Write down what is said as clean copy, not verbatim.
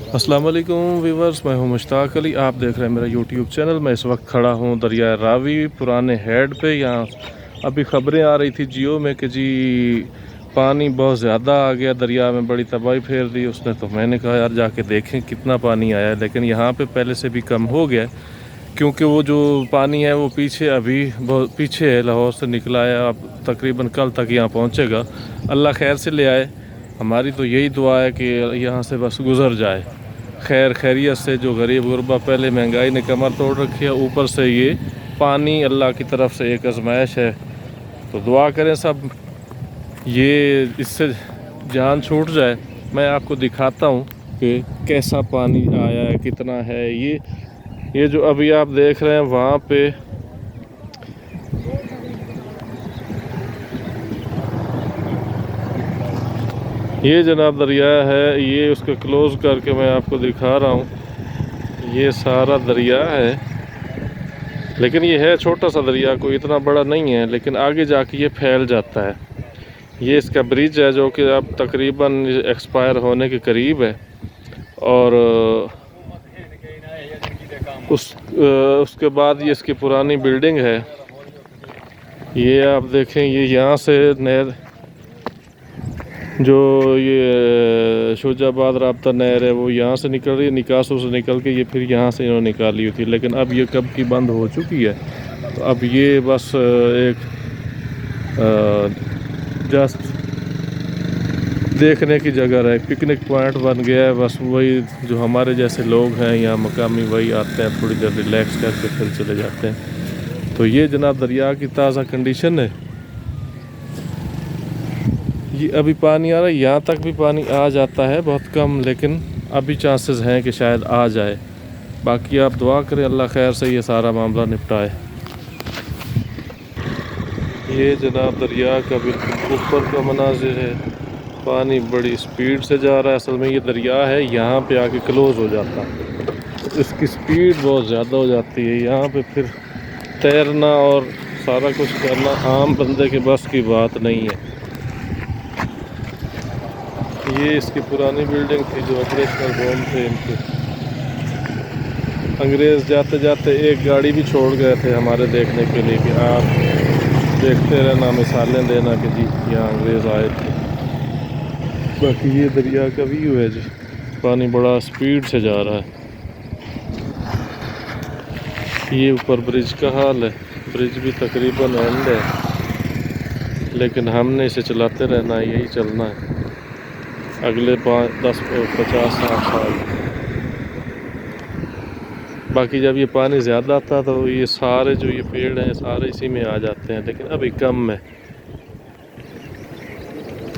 अस्सलाम वालेकुम व्यूवर्स, मैं हूं मुश्ताक अली। आप देख रहे हैं मेरा यूट्यूब चैनल। मैं इस वक्त खड़ा हूं दरिया रावी पुराने हेड पे। यहाँ अभी ख़बरें आ रही थी जियो में कि जी पानी बहुत ज़्यादा आ गया, दरिया में बड़ी तबाही फेर दी उसने। तो मैंने कहा यार जाके देखें कितना पानी आया है। लेकिन यहाँ पे पहले से भी कम हो गया है, क्योंकि वो जो पानी है वो पीछे अभी बहुत पीछे है, लाहौर से निकला है। अब तकरीबन कल तक यहाँ पहुँचेगा। अल्लाह खैर से ले आए। हमारी तो यही दुआ है कि यहाँ से बस गुज़र जाए खैर खैरियत से। जो गरीब गुरबा, पहले महंगाई ने कमर तोड़ रखी है, ऊपर से ये पानी अल्लाह की तरफ से एक आजमाइश है। तो दुआ करें सब, ये इससे जान छूट जाए। मैं आपको दिखाता हूँ कि कैसा पानी आया है, कितना है। ये जो अभी आप देख रहे हैं वहाँ पे ये जनाब दरिया है। ये उसको क्लोज़ करके मैं आपको दिखा रहा हूँ। ये सारा दरिया है, लेकिन ये है छोटा सा दरिया, कोई इतना बड़ा नहीं है। लेकिन आगे जाके ये फैल जाता है। ये इसका ब्रिज है जो कि अब तकरीबन एक्सपायर होने के करीब है। और उसके बाद ये इसकी पुरानी बिल्डिंग है। ये आप देखें, ये यहाँ से नहर, जो ये शोजाबाद राब्ता नहर है, वो यहाँ से निकल रही है, निकासों से निकल के ये फिर यहाँ से इन्होंने निकाली हुई थी। लेकिन अब ये कब की बंद हो चुकी है। तो अब ये बस एक जस्ट देखने की जगह है, पिकनिक पॉइंट बन गया है। बस वही जो हमारे जैसे लोग हैं यहाँ मकामी, वही आते हैं, थोड़ी देर रिलैक्स करके फिर चले जाते हैं। तो ये जनाब दरिया की ताज़ा कंडीशन है। ये अभी पानी आ रहा है, यहाँ तक भी पानी आ जाता है बहुत कम, लेकिन अभी चांसेस हैं कि शायद आ जाए। बाकी आप दुआ करें अल्लाह खैर से ये सारा मामला निपटाए। ये जनाब दरिया का बिल्कुल ऊपर का मनाजिर है। पानी बड़ी स्पीड से जा रहा है। असल में ये दरिया है, यहाँ पे आके क्लोज़ हो जाता है, इसकी स्पीड बहुत ज़्यादा हो जाती है। यहाँ पे फिर तैरना और सारा कुछ करना आम बंदे के बस की बात नहीं है। ये इसकी पुरानी बिल्डिंग थी जो ऑपरेशनल होम थे इनके। अंग्रेज़ जाते जाते एक गाड़ी भी छोड़ गए थे हमारे देखने के लिए कि आप देखते रहना, मिसालें देना कि जी यहाँ अंग्रेज़ आए थे। बाकी ये दरिया का व्यू है जी, पानी बड़ा स्पीड से जा रहा है। ये ऊपर ब्रिज का हाल है। ब्रिज भी तकरीबन एंड है, लेकिन हमने इसे चलाते रहना है, यही चलना है अगले 5, 10, 50, 60 साल। बाकी जब ये पानी ज़्यादा आता तो ये सारे जो ये पेड़ हैं सारे इसी में आ जाते हैं, लेकिन अभी कम है।